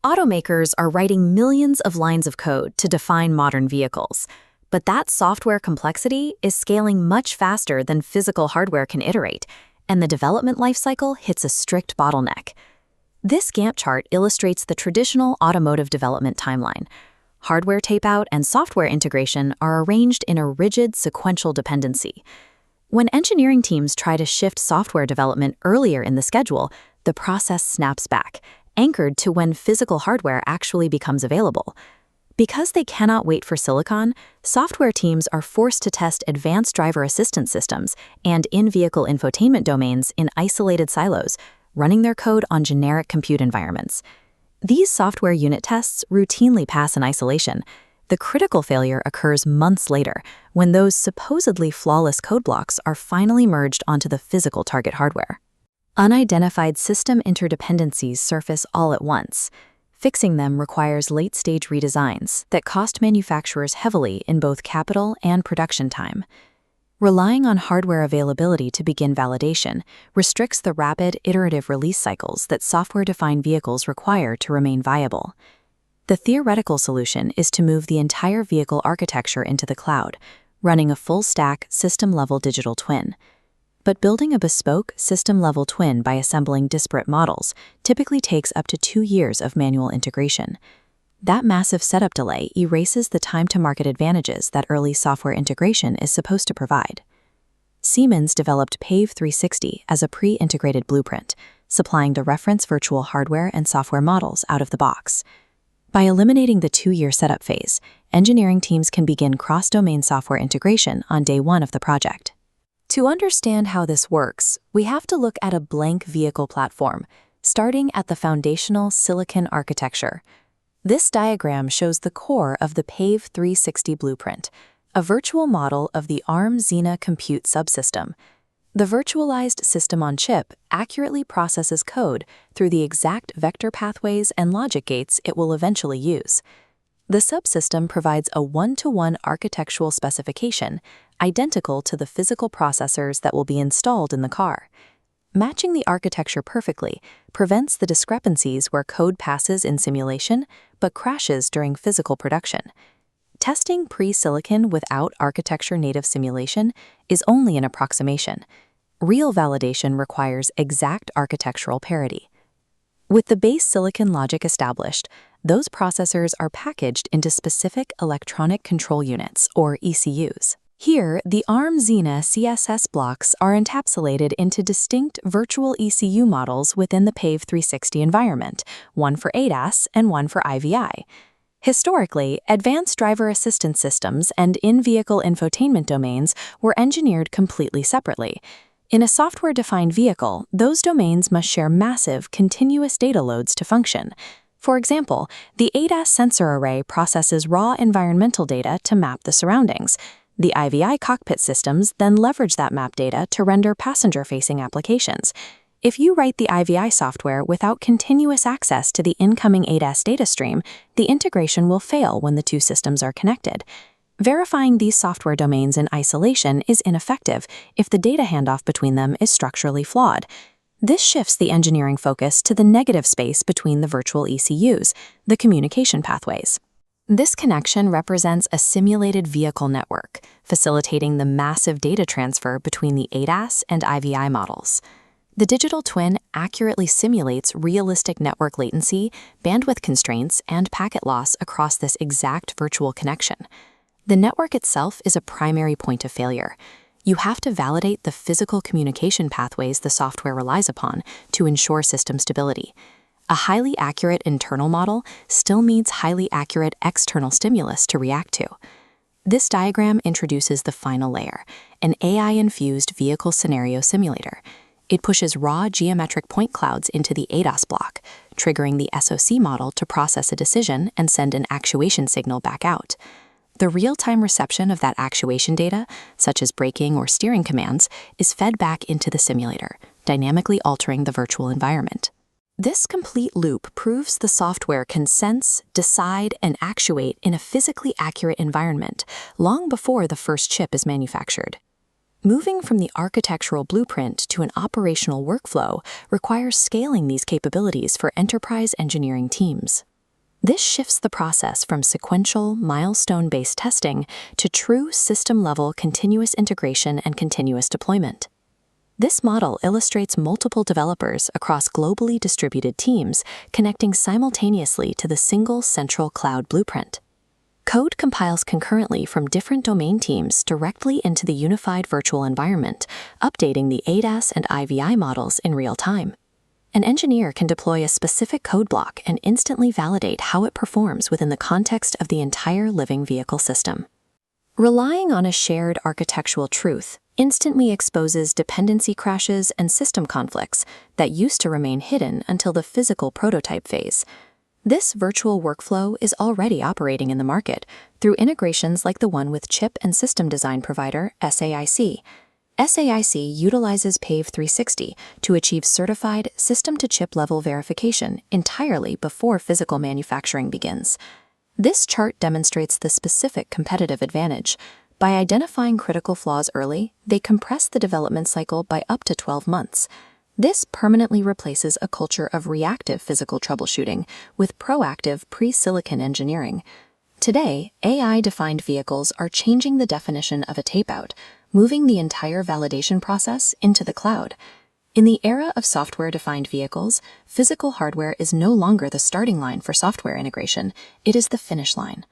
Automakers are writing millions of lines of code to define modern vehicles, but that software complexity is scaling much faster than physical hardware can iterate, and the development lifecycle hits a strict bottleneck. This Gantt chart illustrates the traditional automotive development timeline. Hardware tape-out and software integration are arranged in a rigid sequential dependency. When engineering teams try to shift software development earlier in the schedule, the process snaps back, anchored to when physical hardware actually becomes available. Because they cannot wait for silicon, software teams are forced to test advanced driver assistance systems and in-vehicle infotainment domains in isolated silos, running their code on generic compute environments. These software unit tests routinely pass in isolation. The critical failure occurs months later, when those supposedly flawless code blocks are finally merged onto the physical target hardware. Unidentified system interdependencies surface all at once. Fixing them requires late-stage redesigns that cost manufacturers heavily in both capital and production time. Relying on hardware availability to begin validation restricts the rapid, iterative release cycles that software-defined vehicles require to remain viable. The theoretical solution is to move the entire vehicle architecture into the cloud, running a full-stack, system-level digital twin. But building a bespoke, system-level twin by assembling disparate models typically takes up to 2 years of manual integration. That massive setup delay erases the time-to-market advantages that early software integration is supposed to provide. Siemens developed PAVE360 as a pre-integrated blueprint, supplying the reference virtual hardware and software models out of the box. By eliminating the 2-year setup phase, engineering teams can begin cross-domain software integration on day 1 of the project. To understand how this works, we have to look at a blank vehicle platform, starting at the foundational silicon architecture. This diagram shows the core of the PAVE360 blueprint, a virtual model of the ARM Xena compute subsystem. The virtualized system on chip accurately processes code through the exact vector pathways and logic gates it will eventually use. The subsystem provides a one-to-one architectural specification, identical to the physical processors that will be installed in the car. Matching the architecture perfectly prevents the discrepancies where code passes in simulation but crashes during physical production. Testing pre-silicon without architecture-native simulation is only an approximation. Real validation requires exact architectural parity. With the base silicon logic established, those processors are packaged into specific electronic control units, or ECUs. Here, the ARM Xena CSS blocks are encapsulated into distinct virtual ECU models within the PAVE360 environment, one for ADAS and one for IVI. Historically, advanced driver assistance systems and in-vehicle infotainment domains were engineered completely separately. In a software-defined vehicle, those domains must share massive, continuous data loads to function. For example, the ADAS sensor array processes raw environmental data to map the surroundings. The IVI cockpit systems then leverage that map data to render passenger-facing applications. If you write the IVI software without continuous access to the incoming ADAS data stream, the integration will fail when the two systems are connected. Verifying these software domains in isolation is ineffective if the data handoff between them is structurally flawed. This shifts the engineering focus to the negative space between the virtual ECUs, the communication pathways. This connection represents a simulated vehicle network, facilitating the massive data transfer between the ADAS and IVI models. The digital twin accurately simulates realistic network latency, bandwidth constraints, and packet loss across this exact virtual connection. The network itself is a primary point of failure. You have to validate the physical communication pathways the software relies upon to ensure system stability. A highly accurate internal model still needs highly accurate external stimulus to react to. This diagram introduces the final layer, an AI-infused vehicle scenario simulator. It pushes raw geometric point clouds into the ADAS block, triggering the SoC model to process a decision and send an actuation signal back out. The real-time reception of that actuation data, such as braking or steering commands, is fed back into the simulator, dynamically altering the virtual environment. This complete loop proves the software can sense, decide, and actuate in a physically accurate environment long before the first chip is manufactured. Moving from the architectural blueprint to an operational workflow requires scaling these capabilities for enterprise engineering teams. This shifts the process from sequential, milestone-based testing to true system-level continuous integration and continuous deployment. This model illustrates multiple developers across globally distributed teams connecting simultaneously to the single central cloud blueprint. Code compiles concurrently from different domain teams directly into the unified virtual environment, updating the ADAS and IVI models in real time. An engineer can deploy a specific code block and instantly validate how it performs within the context of the entire living vehicle system. Relying on a shared architectural truth instantly exposes dependency crashes and system conflicts that used to remain hidden until the physical prototype phase. This virtual workflow is already operating in the market through integrations like the one with chip and system design provider SAIC. SAIC utilizes PAVE360 to achieve certified system-to-chip level verification entirely before physical manufacturing begins. This chart demonstrates the specific competitive advantage. By identifying critical flaws early, they compress the development cycle by up to 12 months. This permanently replaces a culture of reactive physical troubleshooting with proactive pre-silicon engineering. Today, AI-defined vehicles are changing the definition of a tape-out, moving the entire validation process into the cloud. In the era of software-defined vehicles, physical hardware is no longer the starting line for software integration, it is the finish line.